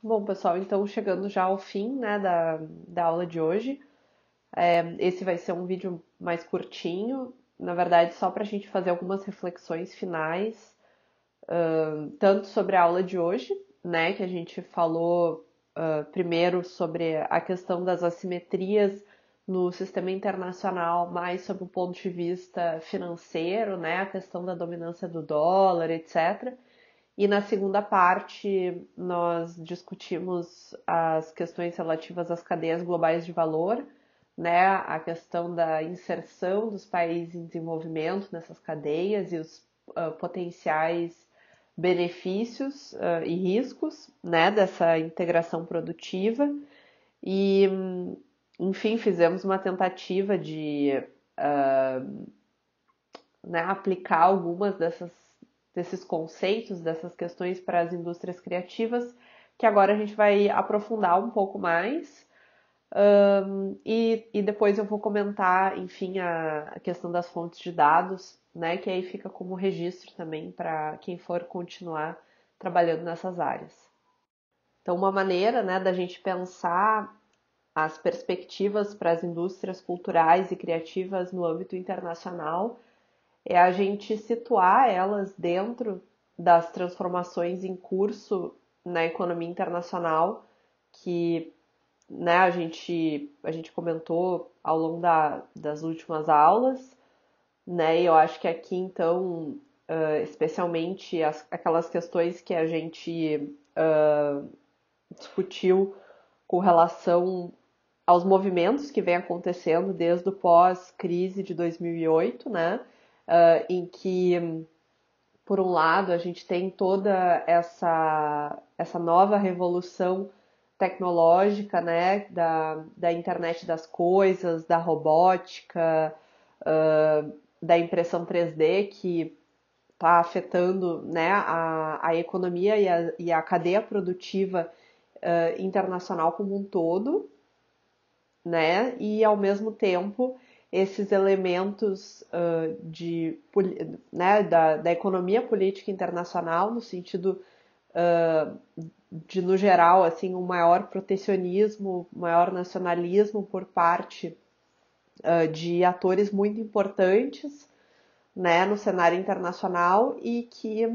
Bom, pessoal, então chegando já ao fim, né, da aula de hoje. Esse vai ser um vídeo mais curtinho, na verdade, só para a gente fazer algumas reflexões finais, tanto sobre a aula de hoje, né, que a gente falou primeiro sobre a questão das assimetrias no sistema internacional, mais sob o ponto de vista financeiro, né, a questão da dominância do dólar, etc. E na segunda parte, nós discutimos as questões relativas às cadeias globais de valor, né? A questão da inserção dos países em desenvolvimento nessas cadeias e os potenciais benefícios e riscos, né, dessa integração produtiva. E, enfim, fizemos uma tentativa de né, aplicar algumas desses conceitos, dessas questões para as indústrias criativas, que agora a gente vai aprofundar um pouco mais. E depois eu vou comentar, enfim, a questão das fontes de dados, né, que aí fica como registro também para quem for continuar trabalhando nessas áreas. Então, uma maneira, né, da gente pensar as perspectivas para as indústrias culturais e criativas no âmbito internacional é a gente situar elas dentro das transformações em curso na economia internacional, que né, a gente comentou ao longo das últimas aulas, né, e eu acho que aqui, então, especialmente aquelas questões que a gente discutiu com relação aos movimentos que vem acontecendo desde o pós-crise de 2008, né, em que por um lado, a gente tem toda essa nova revolução tecnológica, né, da internet das coisas, da robótica, da impressão 3D, que está afetando, né, a economia e a cadeia produtiva internacional como um todo, né, e ao mesmo tempo esses elementos né, da economia política internacional, no sentido de, no geral, assim, um maior protecionismo, maior nacionalismo por parte de atores muito importantes, né, no cenário internacional e que,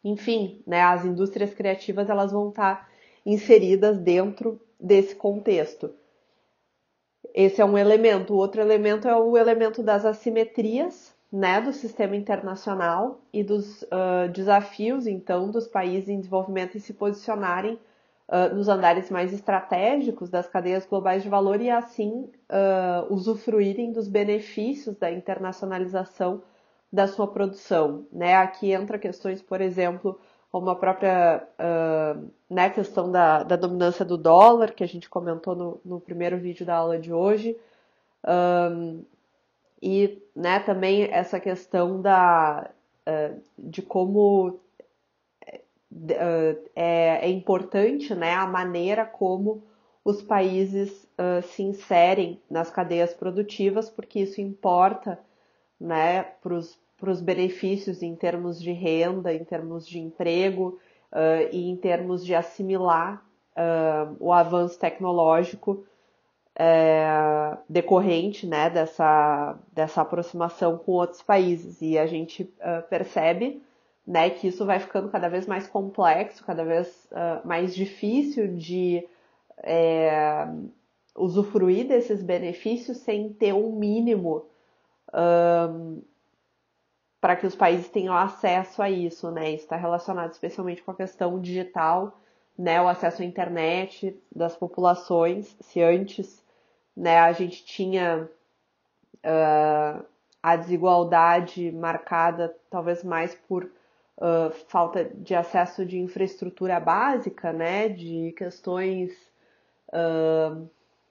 enfim, né, as indústrias criativas elas vão estar inseridas dentro desse contexto. Esse é um elemento. O outro elemento é o elemento das assimetrias, né, do sistema internacional e dos desafios, então, dos países em desenvolvimento em se posicionarem nos andares mais estratégicos das cadeias globais de valor e, assim, usufruírem dos benefícios da internacionalização da sua produção. Né? Aqui entra questões, por exemplo, como a própria né, questão da dominância do dólar, que a gente comentou no primeiro vídeo da aula de hoje, e né, também essa questão de como é importante né, a maneira como os países se inserem nas cadeias produtivas, porque isso importa né, para os benefícios em termos de renda, em termos de emprego e em termos de assimilar o avanço tecnológico decorrente né, dessa aproximação com outros países. E a gente percebe né, que isso vai ficando cada vez mais complexo, cada vez mais difícil de usufruir desses benefícios sem ter um mínimo para que os países tenham acesso a isso, né? Isso está relacionado especialmente com a questão digital, né? O acesso à internet das populações. Se antes, né, a gente tinha a desigualdade marcada talvez mais por falta de acesso de infraestrutura básica, né? De questões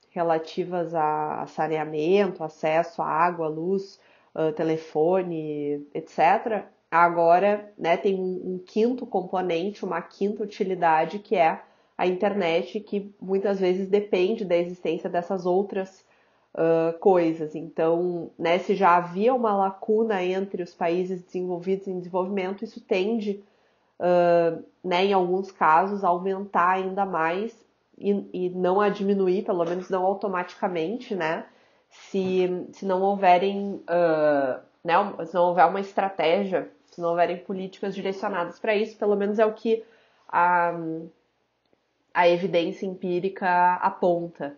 relativas a saneamento, acesso à água, luz, telefone, etc. Agora, né, tem um quinto componente, uma quinta utilidade que é a internet, que muitas vezes depende da existência dessas outras coisas. Então, né, se já havia uma lacuna entre os países desenvolvidos e em desenvolvimento, isso tende né, em alguns casos, aumentar ainda mais e não a diminuir, pelo menos não automaticamente, né, se não houverem, né, se não houver uma estratégia, se não houverem políticas direcionadas para isso, pelo menos é o que a, a evidência empírica aponta,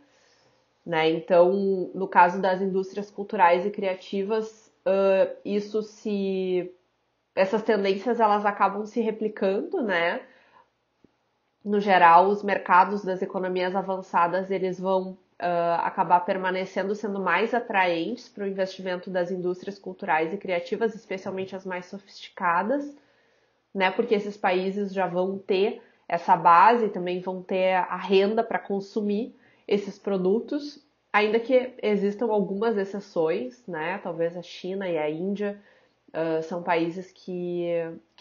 né? Então, no caso das indústrias culturais e criativas, essas tendências elas acabam se replicando, né? No geral, os mercados das economias avançadas eles vão acabar permanecendo sendo mais atraentes para o investimento das indústrias culturais e criativas, especialmente as mais sofisticadas, né? Porque esses países já vão ter essa base, também vão ter a renda para consumir esses produtos, ainda que existam algumas exceções, né? Talvez a China e a Índia são países que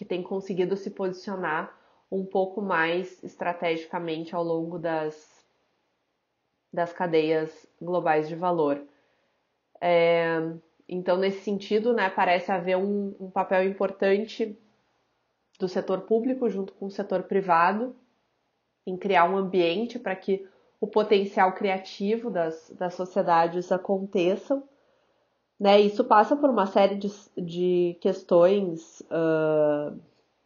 têm conseguido se posicionar um pouco mais estrategicamente ao longo das cadeias globais de valor. Então, nesse sentido, né, parece haver um papel importante do setor público junto com o setor privado em criar um ambiente para que o potencial criativo das sociedades aconteçam. Né? Isso passa por uma série de questões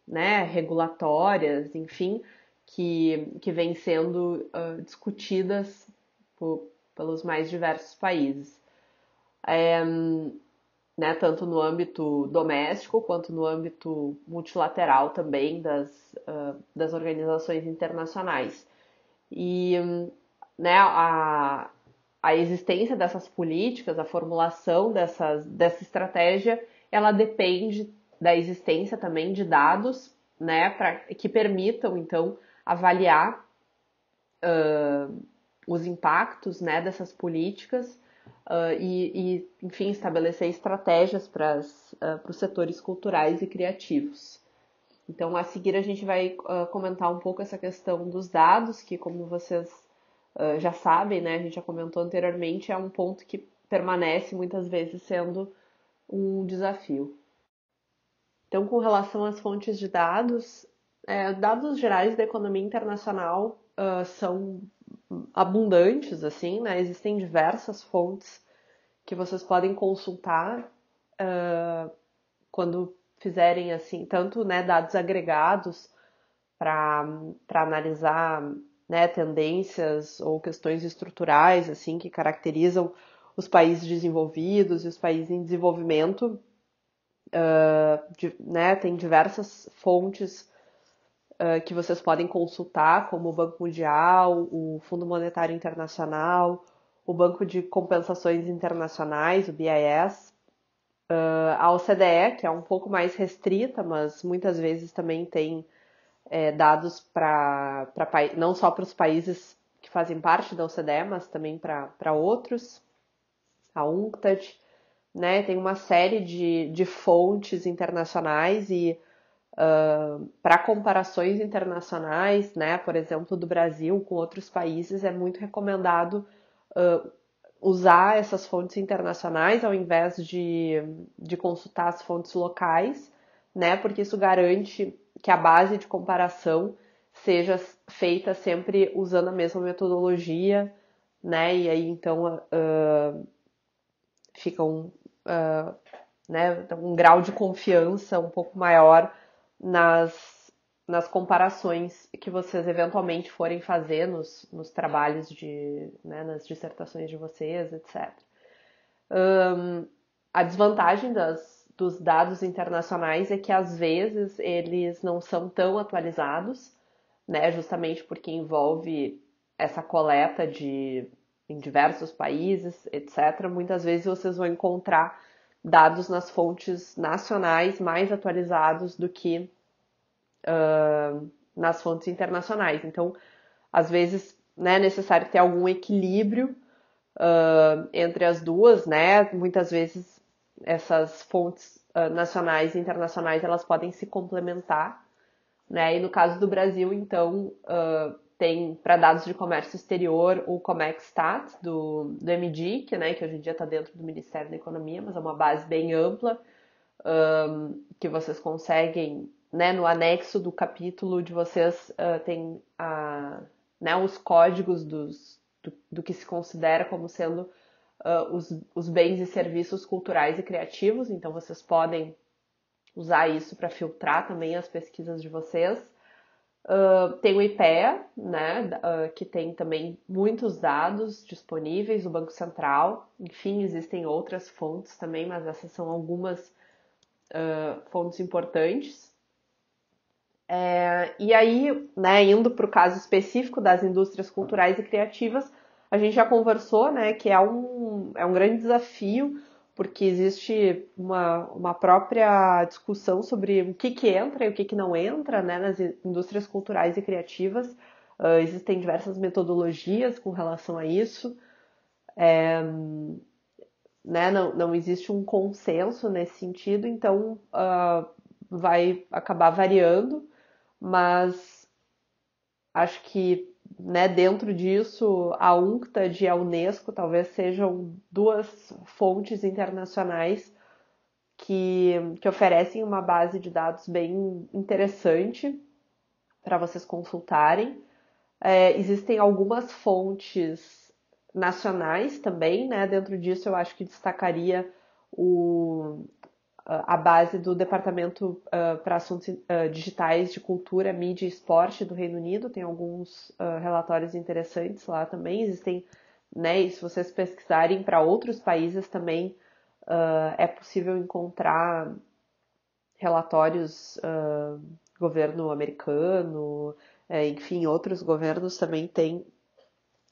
né, regulatórias, enfim, que vêm sendo discutidas pelos mais diversos países. Né, tanto no âmbito doméstico quanto no âmbito multilateral também das organizações internacionais. E né, a existência dessas políticas, a formulação dessa estratégia, ela depende da existência também de dados, né, que permitam, então, avaliar os impactos, né, dessas políticas enfim, estabelecer estratégias para os setores culturais e criativos. Então, a seguir, a gente vai comentar um pouco essa questão dos dados, que, como vocês já sabem, né, a gente já comentou anteriormente, é um ponto que permanece muitas vezes sendo um desafio. Então, com relação às fontes de dados, dados gerais da economia internacional são abundantes, assim, né? Existem diversas fontes que vocês podem consultar quando fizerem, assim, tanto né, dados agregados para analisar né, tendências ou questões estruturais, assim, que caracterizam os países desenvolvidos e os países em desenvolvimento. Né, tem diversas fontes que vocês podem consultar, como o Banco Mundial, o Fundo Monetário Internacional, o Banco de Compensações Internacionais, o BIS, a OCDE, que é um pouco mais restrita, mas muitas vezes também tem dados para não só para os países que fazem parte da OCDE, mas também para outros, a UNCTAD, né? Tem uma série de fontes internacionais e para comparações internacionais, né, por exemplo, do Brasil com outros países, é muito recomendado usar essas fontes internacionais ao invés de consultar as fontes locais, né, porque isso garante que a base de comparação seja feita sempre usando a mesma metodologia, né, e aí então fica né, um grau de confiança um pouco maior nas comparações que vocês eventualmente forem fazer nos trabalhos né, nas dissertações de vocês, etc. A desvantagem dos dados internacionais é que às vezes eles não são tão atualizados, né, justamente porque envolve essa coleta em diversos países, etc. Muitas vezes vocês vão encontrar dados nas fontes nacionais mais atualizados do que nas fontes internacionais. Então, às vezes, né, é necessário ter algum equilíbrio entre as duas, né? Muitas vezes essas fontes nacionais e internacionais elas podem se complementar, né? E no caso do Brasil, então, tem para dados de comércio exterior o Comexstat do MDIC, né? Que hoje em dia está dentro do Ministério da Economia, mas é uma base bem ampla que vocês conseguem né, no anexo do capítulo de vocês tem né, os códigos do que se considera como sendo os bens e serviços culturais e criativos, então vocês podem usar isso para filtrar também as pesquisas de vocês. Tem o IPEA, né, que tem também muitos dados disponíveis, o Banco Central, enfim, existem outras fontes também, mas essas são algumas fontes importantes. E aí, né, indo para o caso específico das indústrias culturais e criativas, a gente já conversou, né, que é um grande desafio, porque existe uma própria discussão sobre o que entra e o que não entra, né, nas indústrias culturais e criativas. Existem diversas metodologias com relação a isso, né, não existe um consenso nesse sentido, então vai acabar variando, mas acho que, né, dentro disso, a UNCTAD e a Unesco talvez sejam duas fontes internacionais que oferecem uma base de dados bem interessante para vocês consultarem. Existem algumas fontes nacionais também, né? Dentro disso eu acho que destacaria a base do Departamento para Assuntos Digitais de Cultura, Mídia e Esporte do Reino Unido. Tem alguns relatórios interessantes lá também. Existem, né, e se vocês pesquisarem para outros países também, é possível encontrar relatórios governo americano, enfim, outros governos também têm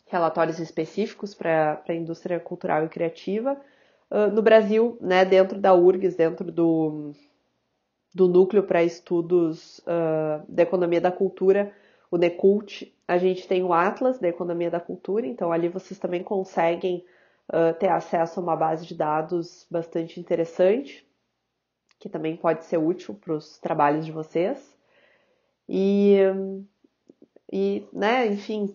relatórios específicos para a indústria cultural e criativa. No Brasil, né, dentro da URGS, dentro do Núcleo para Estudos da Economia da Cultura, o NECULT, a gente tem o Atlas da Economia da Cultura, então ali vocês também conseguem ter acesso a uma base de dados bastante interessante, que também pode ser útil para os trabalhos de vocês. Né, enfim,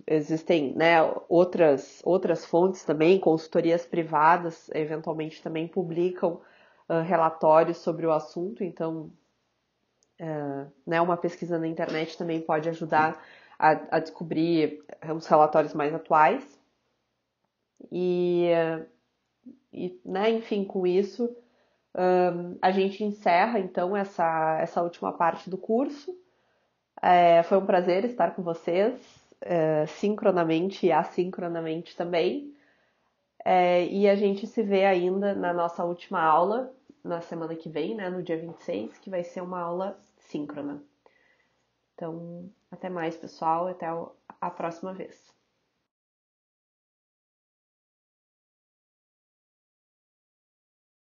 existem, né, outras fontes também, consultorias privadas, eventualmente também publicam relatórios sobre o assunto, então, né, uma pesquisa na internet também pode ajudar a descobrir os relatórios mais atuais. Né, enfim, com isso, a gente encerra, então, essa última parte do curso. Foi um prazer estar com vocês, sincronamente e assincronamente também. E a gente se vê ainda na nossa última aula, na semana que vem, né, no dia 26, que vai ser uma aula síncrona. Então, até mais, pessoal, até a próxima vez.